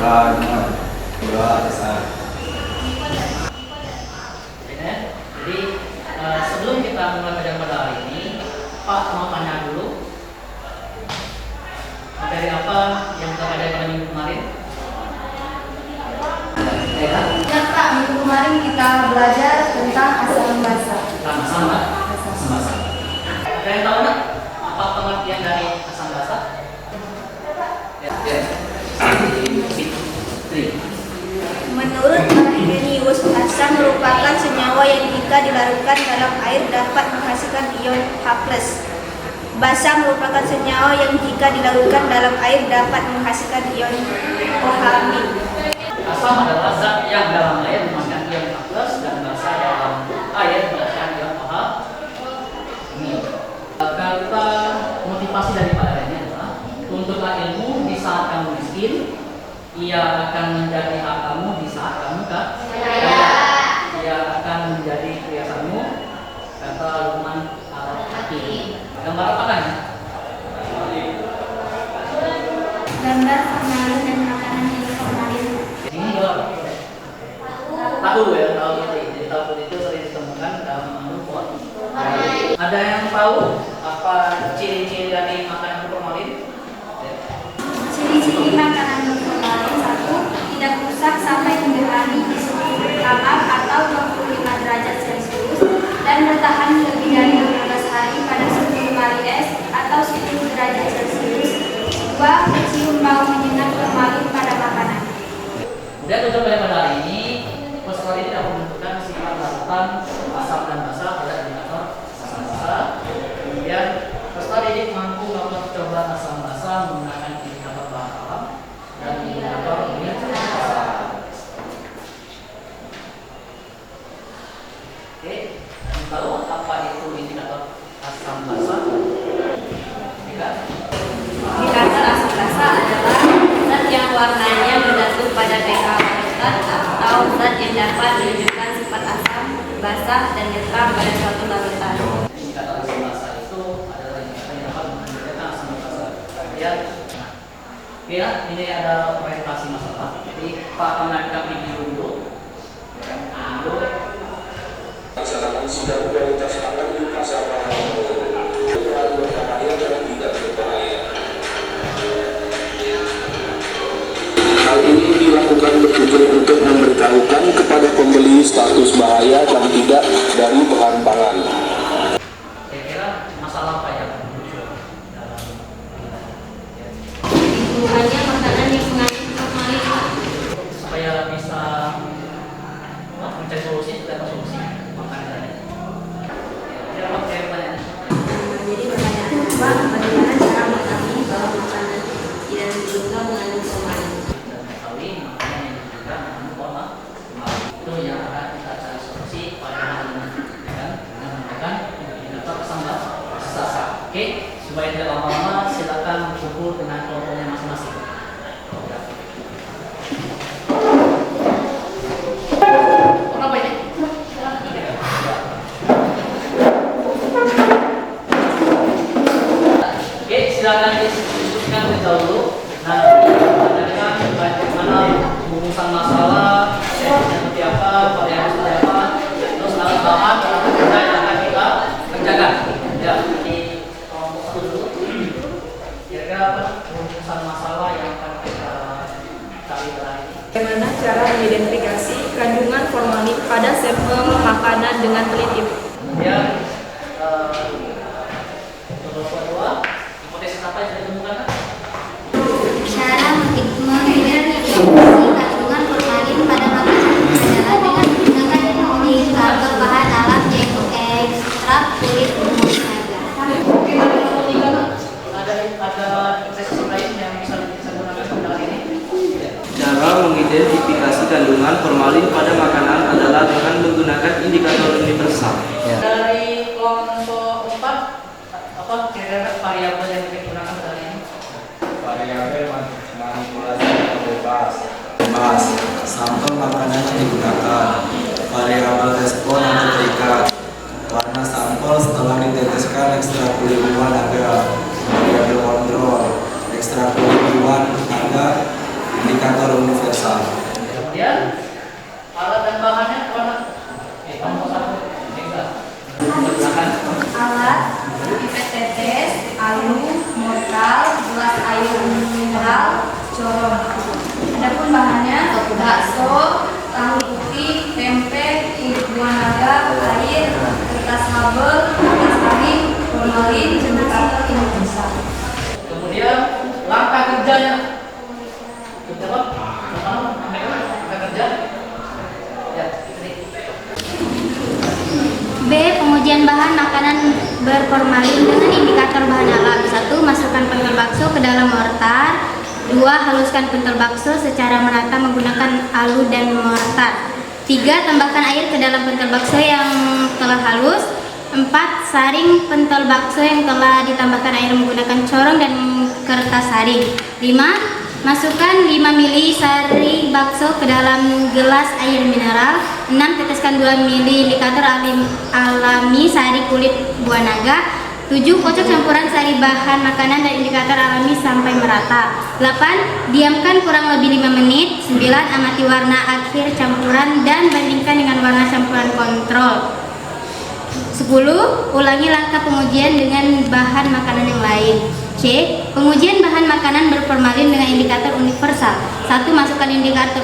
Jadi sebelum kita mulai belajar pada hari ini, Pak mau tanya dulu, materi apa yang kita pelajari pada minggu kemarin? Ya Kak, minggu kemarin kita belajar tentang asam basa. Asam basa. Ada yang tahu nggak apa pengertian dari asam basa? Menurut Arrhenius, asam merupakan senyawa yang jika dilarutkan dalam air dapat menghasilkan ion H+. Basa merupakan senyawa yang jika dilarutkan dalam air dapat menghasilkan ion OH-. Asam adalah zat yang dalam air mengandung ion H+ dan basa dalam air mengandung ion OH. Kata motivasi daripada ini adalah tuntutlah ilmu di saat kamu miskin, ia akan menjadi hak kamu di saat kamu kaya. Ia akan menjadi perhiasanmu, kata Luqman Al-Hakim. Gambar apa kan? Gambar formalin dan makanan yang formalin. Ini tahu ya, tahu putih. Jadi tahu putih itu sering ditemukan dalam mengandung formalin. Ada yang tahu apa ciri-ciri dari makanan formalin? Ciri-ciri makanan formalin: 1. Tidak rusak sampai 3 hari di suhu kamar atau 25 derajat Celcius dan bertahan lebih dari 15 hari pada suhu lemari es atau 10 derajat Celcius. 2. Mencium bau menyengat formalin pada makanan. Kemudian tujuan pada hari ini, formalin ini dapat menentukan sifat larutan asam dan basa pada indikator asam basa. Kemudian formalin ini mampu melakukan percobaan asam basa menggunakan indikator bahan alam dan indikator unit basa. Oke, tahu apa itu indikator asam basa? Indikator asam basa adalah zat yang warnanya bergantung pada pH molekul atau zat yang dapat menunjukkan sifat asam, basa, dan netral pada suatu larutan. Indikator asam basa itu adalah indikator yang dapat menunjukkan asam basa. Ya, ya, ini ada orientasi masalah. Jadi Pak menangkap ini dulu. Laksanakan sidang kualitas pangan di pasar Mahal. Peran berbahaya dan tidak berbahaya. Hal ini dilakukan bertujuan untuk memberitahukan kepada pembeli status bahaya dan tidak dari bahan pangan. Kira-kira masalah apa yang muncul dalam Hanya makanan yang mengandung formalin. supaya bisa mencari solusi, kita ada solusi makanan. Kira apa pertanyaan? Jadi pertanyaan kedua, bagaimana cara mengetahui bahwa makanan yang diduga mengandung formalin? Dan mengetahui makanan yang juga mengandung formalin. Itu yang akan kita cari solusi pada hal ini, dengan menggunakan indikator asam basa. Oke, supaya tidak lama-lama, silakan berkumpul dengan kelompoknya masing-masing. Kenapa ini? Oke, silakan diskusikan terlebih dahulu. Nanti bicarakan bagaimana rumusan masalah, seperti apa, variabel seperti apa, terus bahan atau kerja yang akan kita kerjakan. Ya, di kelompok satu dulu. Kira-kira apa rumusan masalah yang akan kita cari hari ini? Bagaimana cara mengidentifikasi kandungan formalin pada sampel makanan dengan teliti? Kemudian untuk kedua, hipotesis apa yang sudah ditemukan? Cara mengidentifikasi kandungan formalin pada makanan adalah dengan menggunakan indikator bahan alam yaitu ekstrak kulit rumput naga. Ada hipotesis lain yang bisa digunakan pada hari ini? Cara mengidentifikasi kandungan formalin pada makanan adalah dengan menggunakan indikator universal. Dari kelompok 4, apa kira-kira variabel yang digunakan pada hari ini? Variabel manipulasi bebas. Sampel makanan yang digunakan, variabel respon yang terikat, warna sampel setelah diteteskan ekstrak kulit buah naga, variabel kontrol, ekstrak kulit buah naga, indikator universal. pipet tetes, alu, mortal, gelas air mineral, corong. Adapun bahannya bakso, tahu putih, tempe, kulit buah naga, air, kertas label, kertas kain, formalin, indikator Indonesia. Kemudian langkah kerjanya. Kerja apa? Langkah kerja. Ya, ini. B. Pengujian bahan makanan berformalin dengan indikator bahan alam. 1. Masukkan pentol bakso ke dalam mortar. 2. Haluskan pentol bakso secara merata menggunakan alu dan mortar. 3. Tambahkan air ke dalam pentol bakso yang telah halus. 4. Saring pentol bakso yang telah ditambahkan air menggunakan corong dan kertas saring. 5. Masukkan 5 ml sari bakso ke dalam gelas air mineral. 6. Teteskan 2 ml indikator alami sari kulit buah naga. 7. Kocok campuran sari bahan makanan dan indikator alami sampai merata. 8. Diamkan kurang lebih 5 menit. 9. Amati warna akhir campuran dan bandingkan dengan warna campuran kontrol. 10. Ulangi langkah pengujian dengan bahan makanan yang lain. C. Pengujian bahan makanan berformalin dengan indikator universal. 1. Masukkan indikator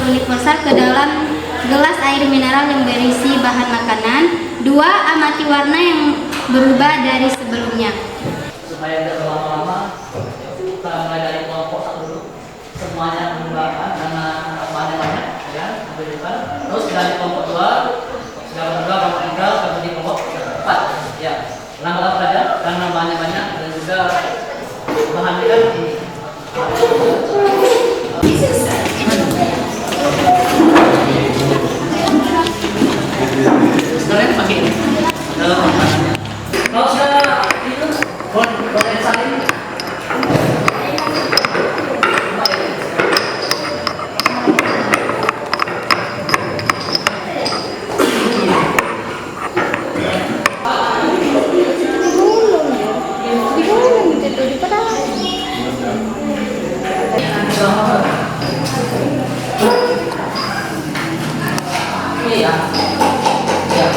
universal ke dalam gelas air mineral yang berisi bahan makanan. 2. Amati warna yang berubah dari sebelumnya. Supaya tidak berlama-lama, kita mulai dari kelompok 1 dulu. Semuanya menggunakan karena bahannya banyak, ya, sampai depan. Terus dari kelompok 2, kelompok 3, kemudian kelompok 4. Ya, langkah saja karena bahannya banyak dan juga bahannya kan ini. Sebenarnya pakai dalam makanannya. Kalau sudah itu boleh saling. Iya. Ya.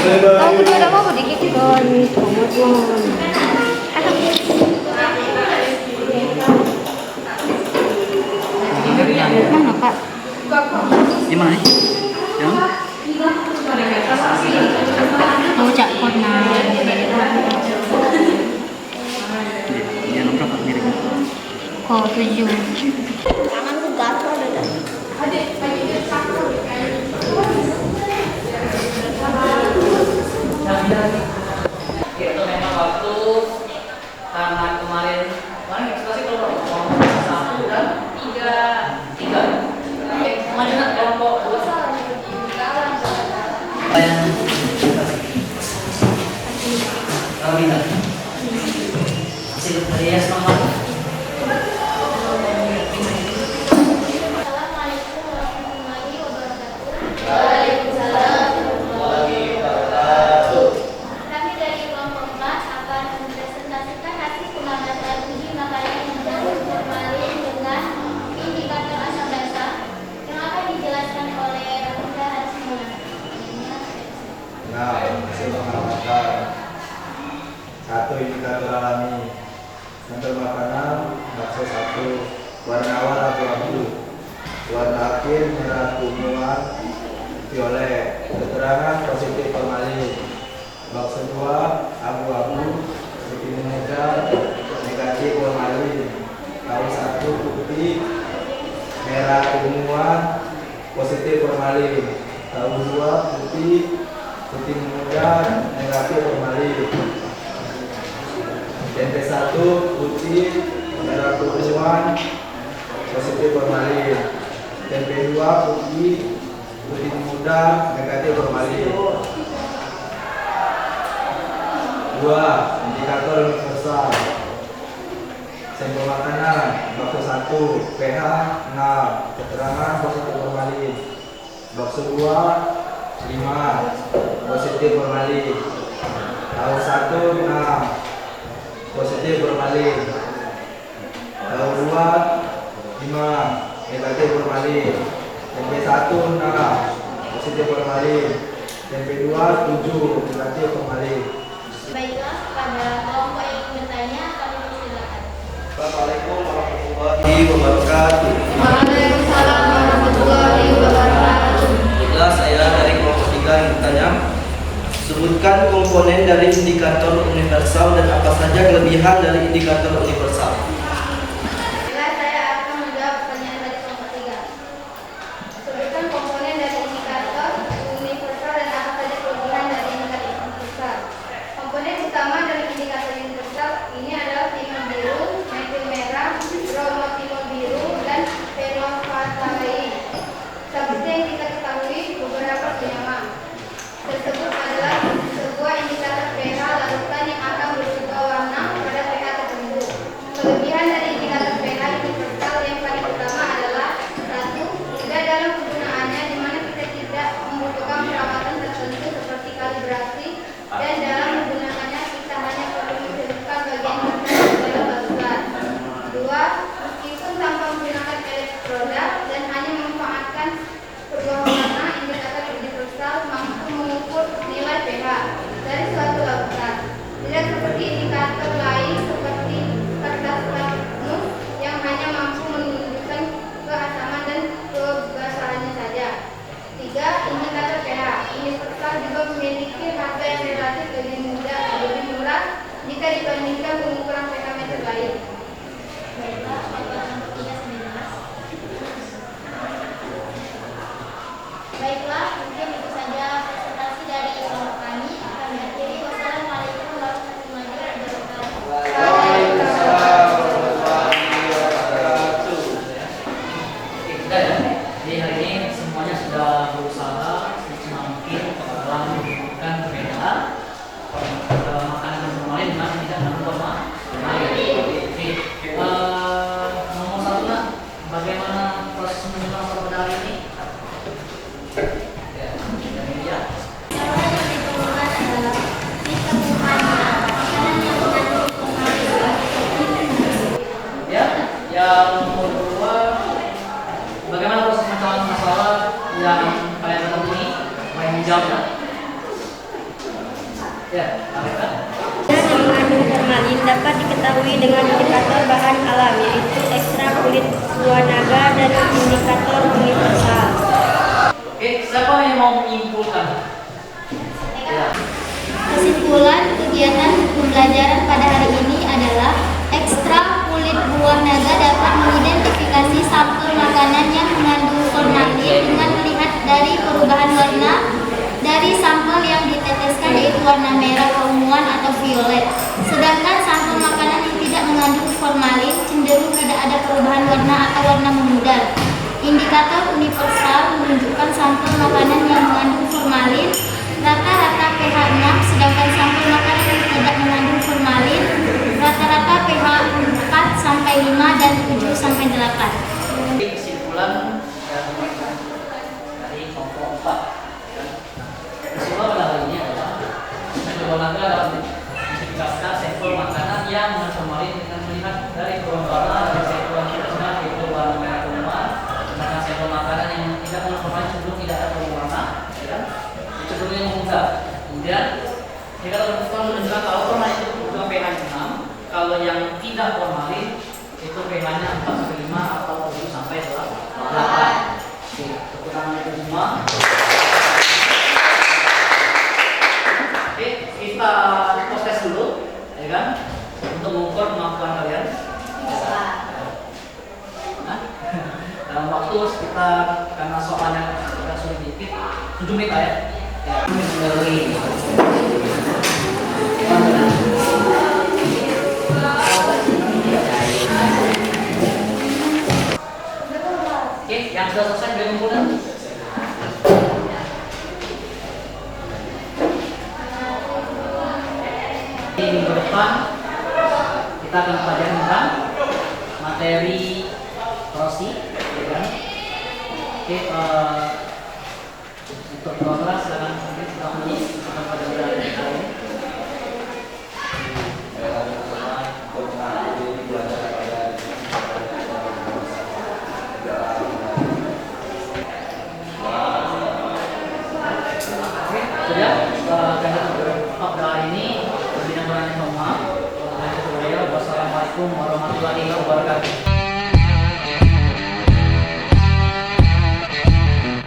Aku udah mau dikit kan. Mana Kak? Gimana nih? Yang? Mau cak kona. Dia nomor berapa miringnya? Kok 7. Tanganku gatal dah. Itu memang waktu karena kemarin eksplorasi kelompok 1 dan 3. Kemarin kelompok 2. Kalau bisa. Hasil dari nomor. Assalamualaikum warahmatullahi wabarakatuh. Kami dari kelompok 4 akan mempresentasikan hasil pengamatan uji makanan yang berformalin dengan indikator asam basa yang akan dijelaskan oleh Rafida Hasmula. Nah, hasil pengamatan. 1. Indikator alami. Sampel makanan bakso 1. Warna awal abu-abu. Warna akhir merah keunguan violet. Keterangan positif formalin. Bakso 2 abu-abu, putih muda, negatif formalin. Tahu 1 putih, merah keunguan, positif formalin. Tahu 2 putih, putih muda, negatif formalin. Tempe 1 putih, merah keunguan, positif formalin. Tempe 2 putih, putih muda, negatif formalin. 2. Indikator universal. Sampel makanan bakso 1 pH 6, keterangan positif formalin. Bakso 2 5, positif formalin. Tahu 1 6, positif formalin. Tahu 2 5, negatif formalin. Tempe 1 6, positif formalin. DP2 7, berarti formalin. Baiklah, pada kelompok yang ingin bertanya, kami persilakan. Assalamualaikum warahmatullahi wabarakatuh. Waalaikumsalam warahmatullahi wabarakatuh. Baiklah, saya dari kelompok 3 yang bertanya. Sebutkan komponen dari indikator universal dan apa saja kelebihan dari indikator universal. Baiklah, saya akan menjawab pertanyaan dari kelompok 3. Sebutkan komponen dari indikator universal dan apa saja kelebihan dari indikator universal. Komponen utama dari indikator universal ini adalah timol biru, metil merah, bromotimol biru, dan fenolftalein. Seperti yang kita ketahui, beberapa senyawa tersebut adalah sebuah indikator pH larutan yang akan berubah warna pada pH tertentu. Kelebihan dari indikator pH universal yang paling utama adalah 1. Mudah dalam penggunaannya, di mana kita tidak membutuhkan perawatan tertentu seperti kalibrasi, dan dalam menggunakannya kita hanya perlu menghidupkan bagian atas dalam batuan. 2. Meskipun tanpa menggunakan elektroda dan hanya memanfaatkan perubahan warna, indikator universal mampu mengukur nilai pH dari suatu larutan. Tidak seperti indikator lain seperti kertas lakmus yang hanya mampu menunjukkan keasaman dan kebasahannya saja. 3. Indikator pH universal juga memiliki harga yang relatif lebih murah jika dibandingkan pengukuran pH meter lain. Baiklah, baiklah, mungkin itu saja presentasi dari kelompok kami. Kami akhiri. Wassalamualaikum warahmatullahi wabarakatuh. Waalaikumsalam warahmatullahi wabarakatuh. Oke, sudah ya. Jadi hari ini semuanya sudah berusaha semaksimal mungkin dalam menunjukkan perbedaan makanan dan formalin dengan tidak mengandung formalin. Oke, nomor 1 lah, bagaimana proses menentukan pada hari ini? Ya, dari dia. Cara yang diperlukan adalah ditemukan makanan yang mengandung formalin. Ya, yang nomor 2, bagaimana proses pemecahan masalah yang kalian ketemu ini? Main menjawabnya. Ya, Arifka. Yang mengandung formalin dapat diketahui dengan indikator bahan alam, yaitu ekstrak kulit buah naga dan indikator universal. Oke, siapa yang mau menyimpulkan? Ya. Kesimpulan kegiatan pembelajaran pada hari ini adalah ekstrak kulit buah naga dapat mengidentifikasi sampel makanan yang mengandung formalin dengan melihat dari perubahan warna dari sampel yang diteteskan, yaitu warna merah, keunguan, atau violet. Sedangkan sampel makanan yang tidak mengandung formalin cenderung tidak ada perubahan warna atau warna memudar. Indikator universal menunjukkan sampel makanan yang mengandung formalin rata-rata pH 6, sedangkan sampel makanan yang tidak mengandung formalin rata-rata pH 4 sampai 5 dan 7 sampai 8. Kesimpulan dari kelompok 4. Kesimpulan pada hari ini adalah sampel naga dapat diidentifikasikan sampel makanan yang mengandung formalin dengan melihat dari perubahan warna dari sampel yang kita sebut yaitu warna merah keunguan. Sedangkan sampel makanan yang tidak mengandung formalin cenderung tidak ada perubahan warna, ya kan? Cenderungnya memudar. Kemudian jika kita menunjukkan kalau formalin itu juga pH 6, kalau yang tidak formalin itu pH-nya 4 sampai 5 atau 7 sampai 8. Oke, tepuk tangan itu semua. Oke, kita proses dulu, ya kan? Untuk mengukur kemampuan kalian. Nah, dalam waktu sekitar, karena soalnya agak sulit dikit, 7 menit lah ya. Oke, yang sudah selesai boleh mengumpulkan. Minggu depan kita akan pelajari tentang materi korrosi, ya kan? Oke, untuk kelas silakan mungkin sudah menyisihkan pada hari ini. Oke. Sudah, karena pada hari ini lebih dan kurangnya mohon maaf. Wassalamualaikum warahmatullahi wabarakatuh.